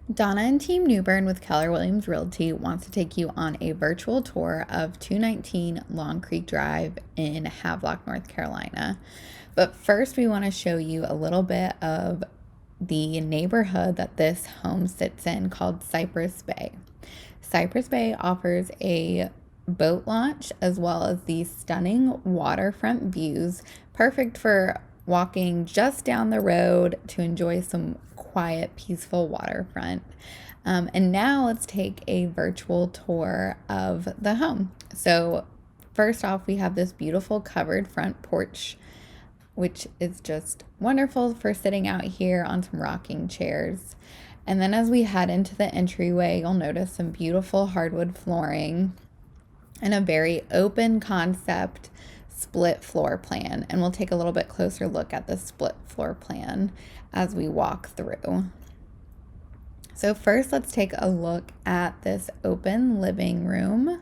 Donna and Team New Bern with Keller Williams Realty wants to take you on a virtual tour of 219 Long Creek Drive in Havelock, North Carolina. But first, we want to show you a little bit of the neighborhood that this home sits in called Cypress Bay. Cypress Bay offers a boat launch as well as these stunning waterfront views, perfect for walking just down the road to enjoy some quiet, peaceful waterfront. And now let's take a virtual tour of the home. So first off, we have this beautiful covered front porch, which is just wonderful for sitting out here on some rocking chairs. And then as we head into the entryway, you'll notice some beautiful hardwood flooring and a very open concept split floor plan. And we'll take a little bit closer look at the split floor plan as we walk through. So first, let's take a look at this open living room.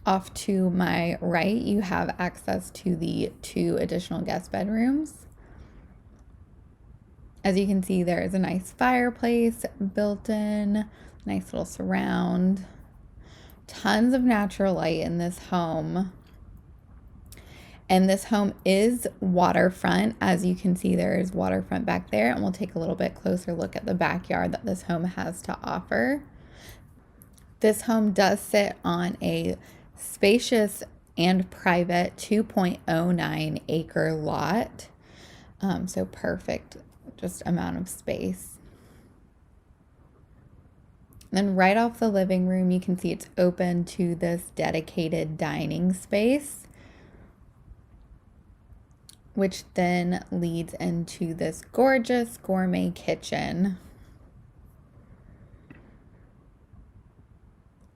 Off to my right, you have access to the 2 additional guest bedrooms. As you can see, there is a nice fireplace built in, nice little surround. Tons of natural light in this home. And this home is waterfront. As you can see, there is waterfront back there. And we'll take a little bit closer look at the backyard that this home has to offer. This home does sit on a spacious and private 2.09 acre lot. So perfect, just amount of space. Then right off the living room, you can see it's open to this dedicated dining space, which then leads into this gorgeous gourmet kitchen.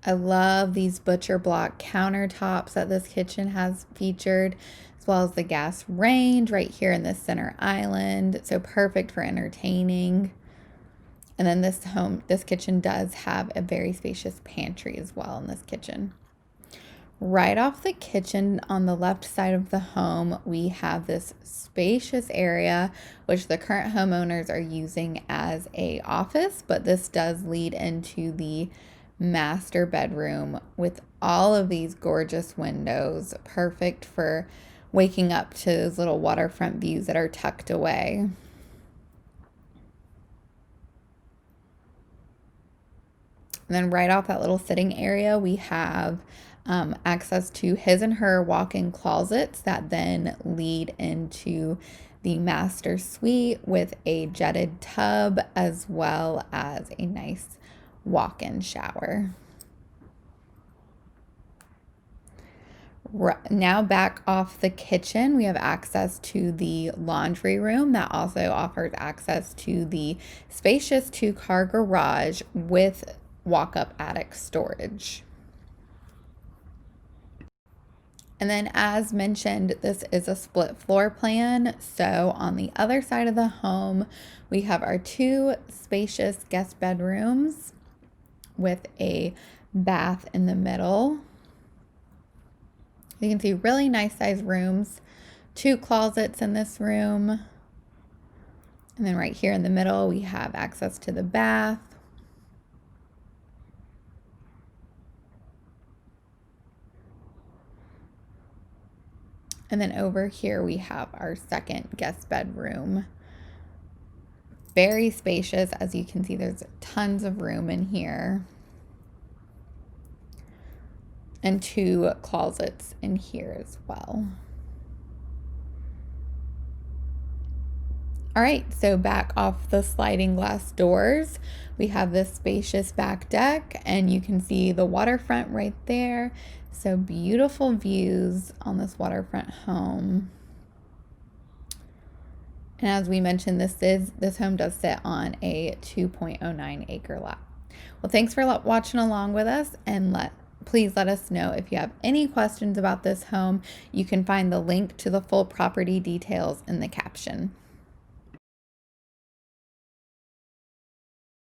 I love these butcher block countertops that this kitchen has featured, as well as the gas range right here in the center island. So perfect for entertaining. And then this kitchen does have a very spacious pantry as well in this kitchen. Right off the kitchen on the left side of the home, we have this spacious area, which the current homeowners are using as an office, but this does lead into the master bedroom with all of these gorgeous windows, perfect for waking up to those little waterfront views that are tucked away. And then right off that little sitting area, we have access to his and her walk-in closets that then lead into the master suite with a jetted tub as well as a nice walk-in shower. Now back off the kitchen, we have access to the laundry room that also offers access to the spacious 2-car garage with walk-up attic storage. And then as mentioned, this is a split floor plan. So on the other side of the home, we have our 2 spacious guest bedrooms with a bath in the middle. You can see really nice sized rooms, 2 closets in this room. And then right here in the middle, we have access to the bath. And then over here, we have our second guest bedroom. Very spacious. As you can see, there's tons of room in here. And 2 closets in here as well. All right, so back off the sliding glass doors, we have this spacious back deck, and you can see the waterfront right there. So beautiful views on this waterfront home. And as we mentioned, this home does sit on a 2.09 acre lot. Well, thanks for watching along with us, and please let us know if you have any questions about this home. You can find the link to the full property details in the caption.